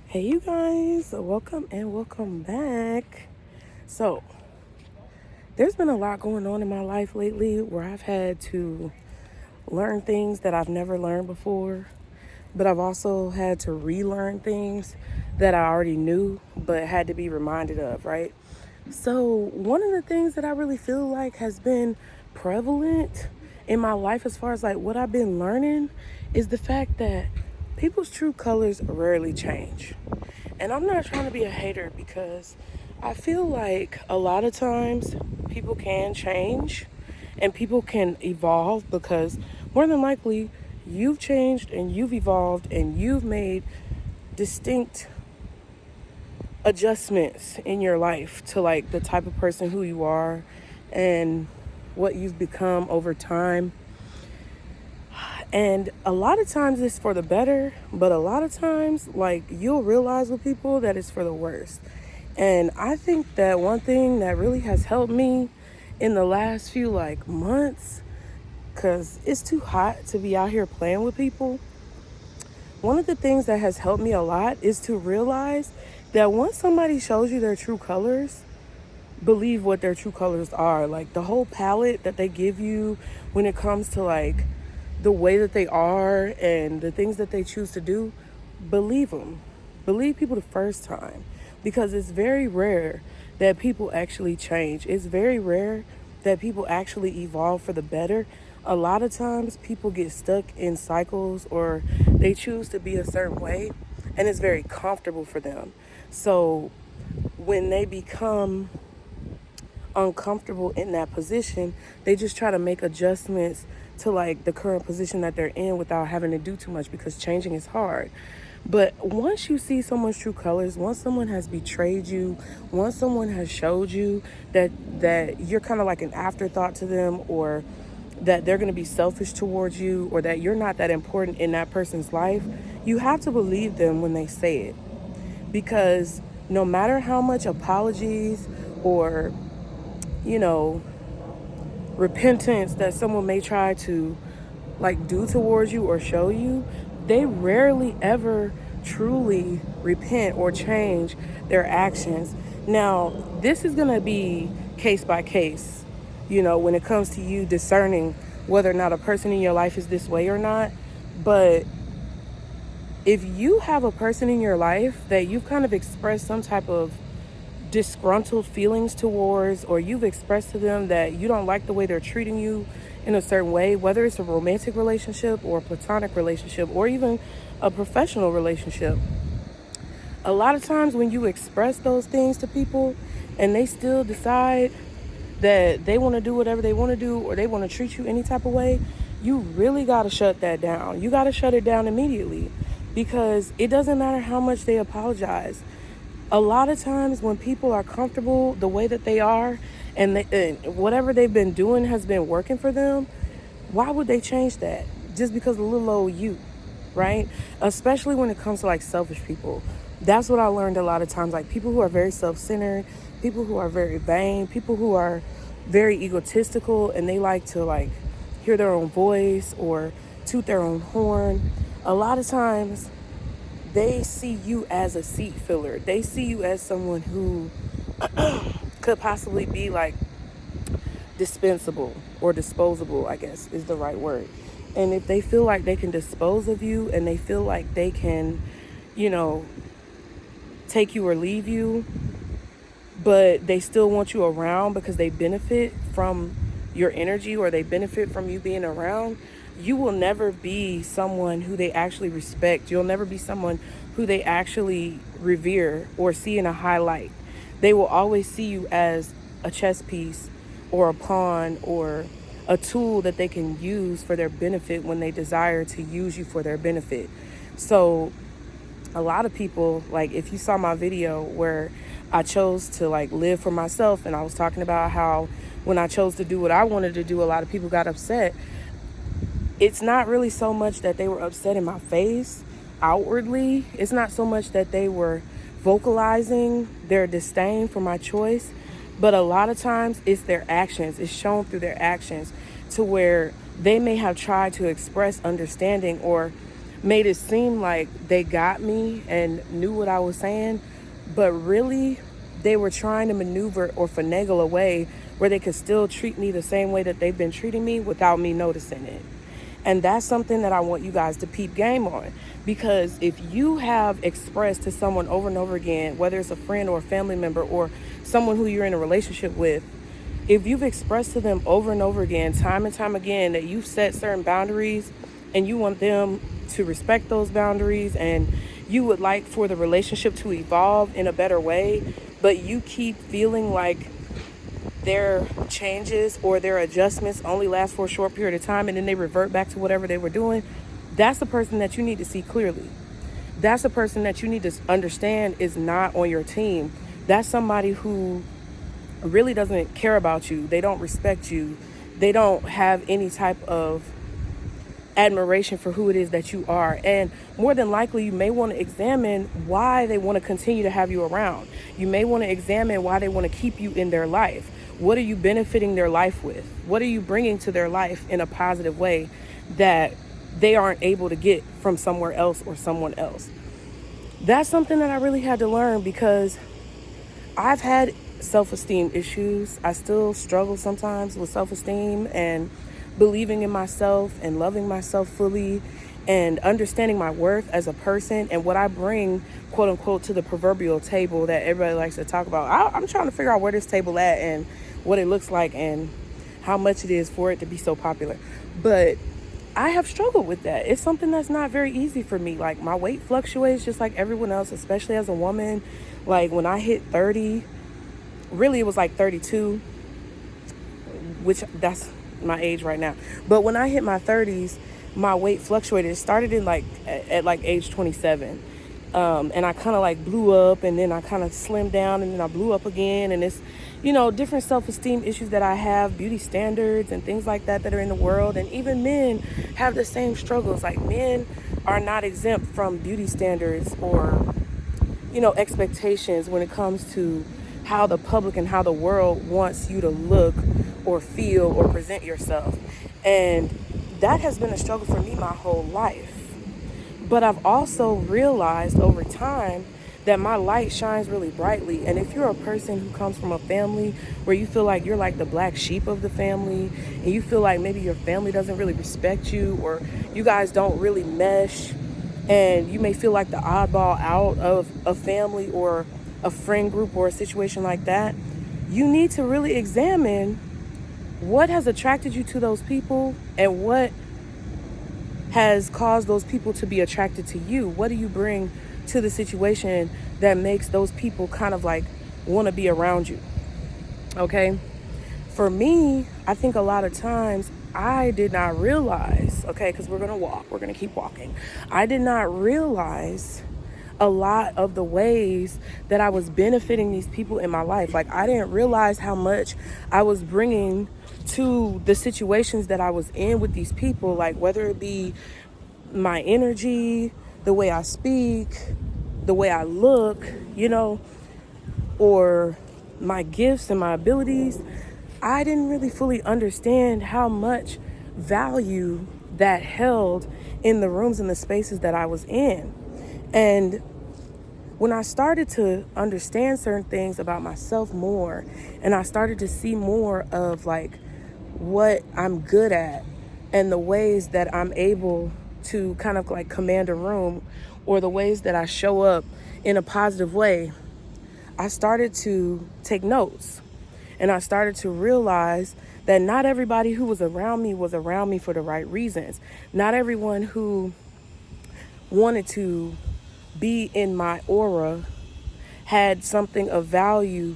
Hey you guys, welcome and welcome back. So, there's been a lot going on in my life lately where I've had to learn things that I've never learned before, but I've also had to relearn things that I already knew but had to be reminded of, right? So, one of the things that I really feel like has been prevalent in my life as far as like what I've been learning is the fact that people's true colors rarely change. And I'm not trying to be a hater because I feel like a lot of times people can change and people can evolve because more than likely you've changed and you've evolved and you've made distinct adjustments in your life to like the type of person who you are and what you've become over time. And a lot of times it's for the better, but a lot of times, like, you'll realize with people that it's for the worse. And I think that one thing that really has helped me in the last few, like, months, because it's too hot to be out here playing with people. One of the things that has helped me a lot is to realize that once somebody shows you their true colors, believe what their true colors are. Like, the whole palette that they give you when it comes to, like, the way that they are and the things that they choose to do, believe them. Believe people the first time because it's very rare that people actually change. It's very rare that people actually evolve for the better. A lot of times people get stuck in cycles or they choose to be a certain way and it's very comfortable for them. So when they become uncomfortable in that position, they just try to make adjustments to like the current position that they're in without having to do too much because changing is hard. But once you see someone's true colors, once someone has betrayed you, once someone has showed you that you're kind of like an afterthought to them, or that they're going to be selfish towards you, or that you're not that important in that person's life, you have to believe them when they say it. Because no matter how much apologies or repentance that someone may try to like do towards you or show you, they rarely ever truly repent or change their actions. Now, this is going to be case by case, when it comes to you discerning whether or not a person in your life is this way or not. But if you have a person in your life that you've kind of expressed some type of disgruntled feelings towards, or you've expressed to them that you don't like the way they're treating you in a certain way, whether it's a romantic relationship or a platonic relationship or even a professional relationship, a lot of times when you express those things to people and they still decide that they want to do whatever they want to do or they want to treat you any type of way, you really got to shut that down. You got to shut it down immediately because it doesn't matter how much they apologize. A lot of times when people are comfortable the way that they are and whatever they've been doing has been working for them, why would they change that? Just because of little old you, right? Especially when it comes to like selfish people. That's what I learned a lot of times. Like people who are very self-centered, people who are very vain, people who are very egotistical and they like to like hear their own voice or toot their own horn. A lot of times they see you as a seat filler. They see you as someone who could possibly be like dispensable or disposable, I guess is the right word. And if they feel like they can dispose of you and they feel like they can, take you or leave you, but they still want you around because they benefit from your energy or they benefit from you being around, you will never be someone who they actually respect. You'll never be someone who they actually revere or see in a high light. They will always see you as a chess piece or a pawn or a tool that they can use for their benefit when they desire to use you for their benefit. So a lot of people, like if you saw my video where I chose to like live for myself and I was talking about how when I chose to do what I wanted to do, a lot of people got upset. It's not really so much that they were upset in my face outwardly. It's not so much that they were vocalizing their disdain for my choice, but a lot of times it's their actions. It's shown through their actions to where they may have tried to express understanding or made it seem like they got me and knew what I was saying, but really they were trying to maneuver or finagle a way where they could still treat me the same way that they've been treating me without me noticing it. And that's something that I want you guys to peep game on. Because if you have expressed to someone over and over again, whether it's a friend or a family member or someone who you're in a relationship with, if you've expressed to them over and over again, time and time again, that you've set certain boundaries and you want them to respect those boundaries and you would like for the relationship to evolve in a better way, but you keep feeling like their changes or their adjustments only last for a short period of time and then they revert back to whatever they were doing, that's the person that you need to see clearly. That's a person that you need to understand is not on your team. That's somebody who really doesn't care about you. They don't respect you. They don't have any type of admiration for who it is that you are. And more than likely, you may want to examine why they want to continue to have you around. You may want to examine why they want to keep you in their life. What are you benefiting their life with? What are you bringing to their life in a positive way that they aren't able to get from somewhere else or someone else? That's something that I really had to learn because I've had self-esteem issues. I still struggle sometimes with self-esteem and believing in myself and loving myself fully and understanding my worth as a person and what I bring, quote unquote, to the proverbial table that everybody likes to talk about. I'm trying to figure out where this table at and what it looks like and how much it is for it to be so popular. But I have struggled with that. It's something that's not very easy for me. Like, my weight fluctuates just like everyone else, especially as a woman. Like, when I hit 30, really it was like 32, which that's my age right now. But when I hit my 30s, my weight fluctuated. It started in at age 27. And I kind of like blew up and then I kind of slimmed down and then I blew up again. And it's, different self-esteem issues that I have, beauty standards and things like that are in the world. And even men have the same struggles. Like, men are not exempt from beauty standards or, expectations when it comes to how the public and how the world wants you to look or feel or present yourself. And that has been a struggle for me my whole life. But I've also realized over time that my light shines really brightly. And if you're a person who comes from a family where you feel like you're like the black sheep of the family and you feel like maybe your family doesn't really respect you or you guys don't really mesh and you may feel like the oddball out of a family or a friend group or a situation like that, you need to really examine what has attracted you to those people and what has caused those people to be attracted to you. What do you bring to the situation that makes those people kind of like want to be around you? Okay. For me, I think a lot of times I did not realize, because we're going to keep walking. I did not realize a lot of the ways that I was benefiting these people in my life. Like, I didn't realize how much I was bringing to the situations that I was in with these people, like whether it be my energy, the way I speak, the way I look, or my gifts and my abilities. I didn't really fully understand how much value that held in the rooms and the spaces that I was in. And when I started to understand certain things about myself more, and I started to see more of like what I'm good at and the ways that I'm able to kind of like command a room or the ways that I show up in a positive way, I started to take notes. And I started to realize that not everybody who was around me for the right reasons. Not everyone who wanted to be in my aura had something of value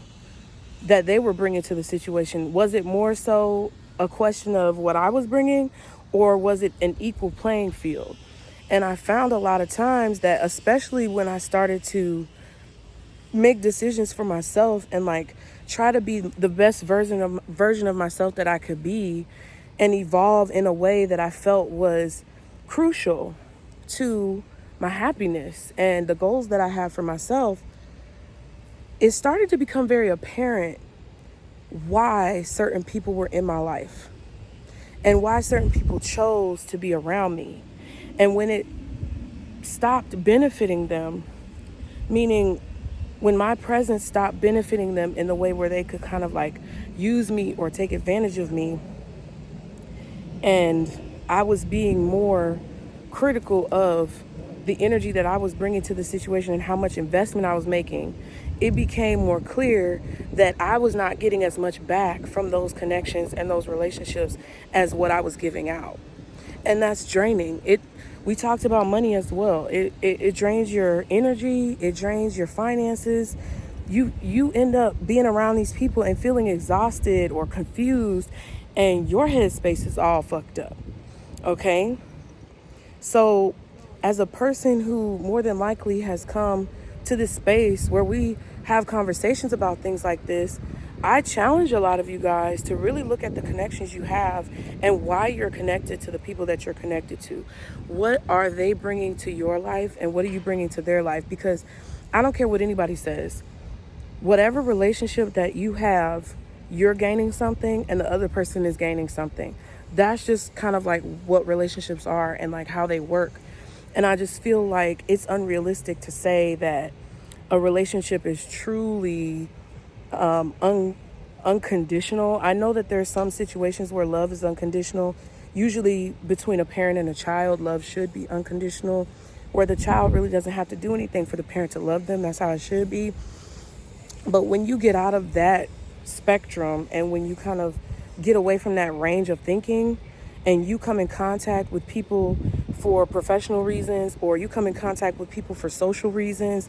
that they were bringing to the situation. Was it more so a question of what I was bringing, or was it an equal playing field? And I found a lot of times that, especially when I started to make decisions for myself and like try to be the best version of myself that I could be and evolve in a way that I felt was crucial to my happiness and the goals that I have for myself, it started to become very apparent why certain people were in my life and why certain people chose to be around me. And when it stopped benefiting them, meaning when my presence stopped benefiting them in the way where they could kind of like use me or take advantage of me, and I was being more critical of the energy that I was bringing to the situation and how much investment I was making, it became more clear that I was not getting as much back from those connections and those relationships as what I was giving out. And that's draining. We talked about money as well. It drains your energy, it drains your finances. You end up being around these people and feeling exhausted or confused, and your headspace is all fucked up. Okay? So as a person who more than likely has come to this space where we have conversations about things like this, I challenge a lot of you guys to really look at the connections you have and why you're connected to the people that you're connected to. What are they bringing to your life and what are you bringing to their life? Because I don't care what anybody says. Whatever relationship that you have, you're gaining something and the other person is gaining something. That's just kind of like what relationships are and like how they work. And I just feel like it's unrealistic to say that a relationship is truly unconditional. I know that there's some situations where love is unconditional. Usually between a parent and a child, love should be unconditional, where the child really doesn't have to do anything for the parent to love them. That's how it should be. But when you get out of that spectrum and when you kind of get away from that range of thinking and you come in contact with people for professional reasons or you come in contact with people for social reasons,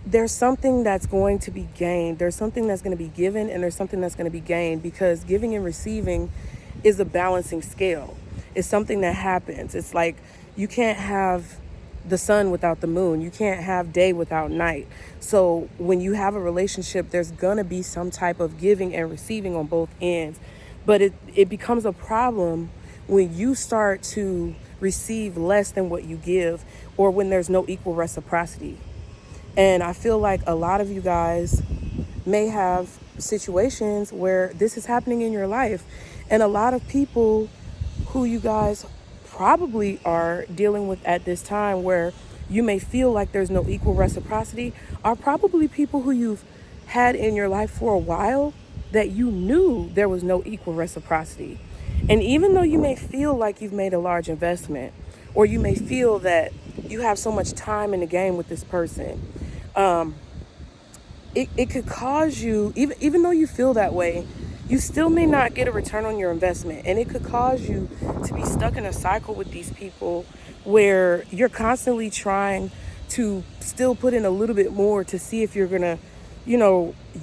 there's something that's going to be gained. There's something that's going to be given and there's something that's going to be gained, because giving and receiving is a balancing scale. It's something that happens. It's like you can't have the sun without the moon. You can't have day without night. So when you have a relationship, there's going to be some type of giving and receiving on both ends. But it becomes a problem when you start to receive less than what you give, or when there's no equal reciprocity. And I feel like a lot of you guys may have situations where this is happening in your life. And a lot of people who you guys probably are dealing with at this time, where you may feel like there's no equal reciprocity, are probably people who you've had in your life for a while that you knew there was no equal reciprocity. And even though you may feel like you've made a large investment, or you may feel that you have so much time in the game with this person, it could cause you, even though you feel that way, you still may not get a return on your investment. And it could cause you to be stuck in a cycle with these people where you're constantly trying to still put in a little bit more to see if you're going to,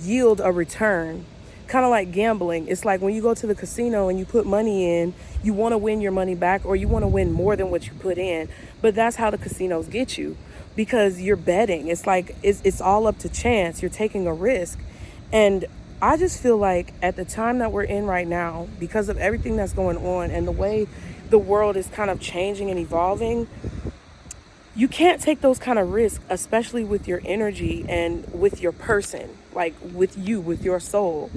yield a return. Kind of like gambling. It's like when you go to the casino and you put money in, you want to win your money back, or you want to win more than what you put in. But that's how the casinos get you, because you're betting. It's like it's all up to chance. You're taking a risk. And I just feel like at the time that we're in right now, because of everything that's going on and the way the world is kind of changing and evolving, you can't take those kind of risks, especially with your energy and with your person, like with you, with your soul.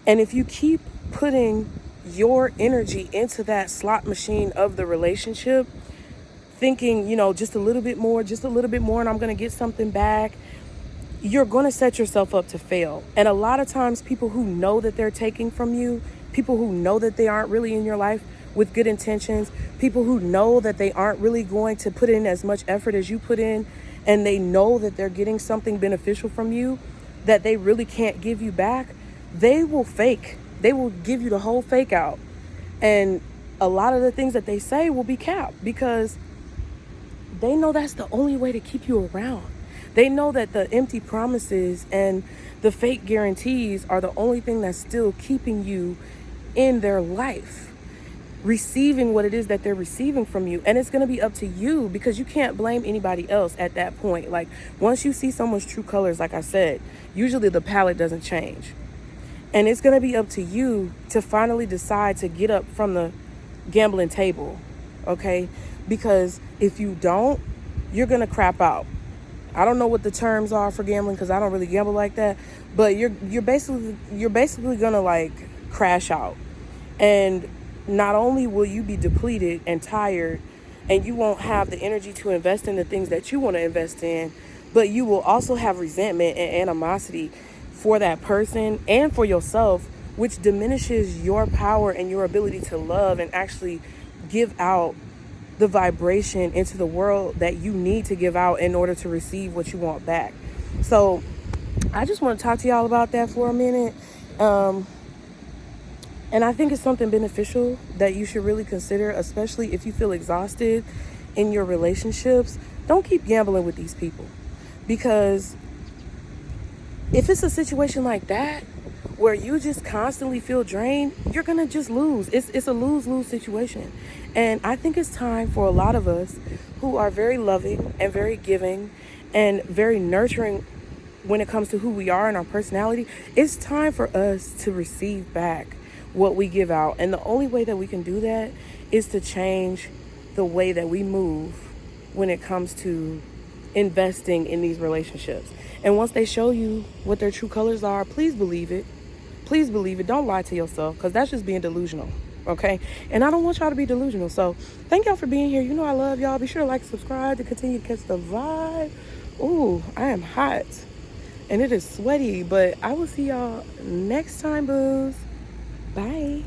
And if you keep putting your energy into that slot machine of the relationship, thinking, just a little bit more, and I'm going to get something back, you're going to set yourself up to fail. And a lot of times people who know that they're taking from you, people who know that they aren't really in your life with good intentions, people who know that they aren't really going to put in as much effort as you put in, and they know that they're getting something beneficial from you that they really can't give you back, they will fake. They will give you the whole fake out. And a lot of the things that they say will be capped, because they know that's the only way to keep you around. They know that the empty promises and the fake guarantees are the only thing that's still keeping you in their life, receiving what it is that they're receiving from you. And it's going to be up to you, because you can't blame anybody else at that point. Like, once you see someone's true colors, like I said, usually the palette doesn't change. And it's going to be up to you to finally decide to get up from the gambling table, okay? Because if you don't, you're going to crap out. I don't know what the terms are for gambling, because I don't really gamble like that, but you're basically going to like crash out. And not only will you be depleted and tired and you won't have the energy to invest in the things that you want to invest in, but you will also have resentment and animosity for that person and for yourself, which diminishes your power and your ability to love and actually give out the vibration into the world that you need to give out in order to receive what you want back. So I just want to talk to y'all about that for a minute. And I think it's something beneficial that you should really consider, especially if you feel exhausted in your relationships. Don't keep gambling with these people, because if it's a situation like that where you just constantly feel drained, you're going to just lose. It's a lose-lose situation. And I think it's time for a lot of us who are very loving and very giving and very nurturing when it comes to who we are and our personality. It's time for us to receive back what we give out. And the only way that we can do that is to change the way that we move when it comes to investing in these relationships. And once they show you what their true colors are, please believe it. Please believe it. Don't lie to yourself, because that's just being delusional. Okay? And I don't want y'all to be delusional. So thank y'all for being here. You know I love y'all. Be sure to like, subscribe to continue to catch the vibe. Ooh, I am hot. And it is sweaty. But I will see y'all next time, boos. Bye.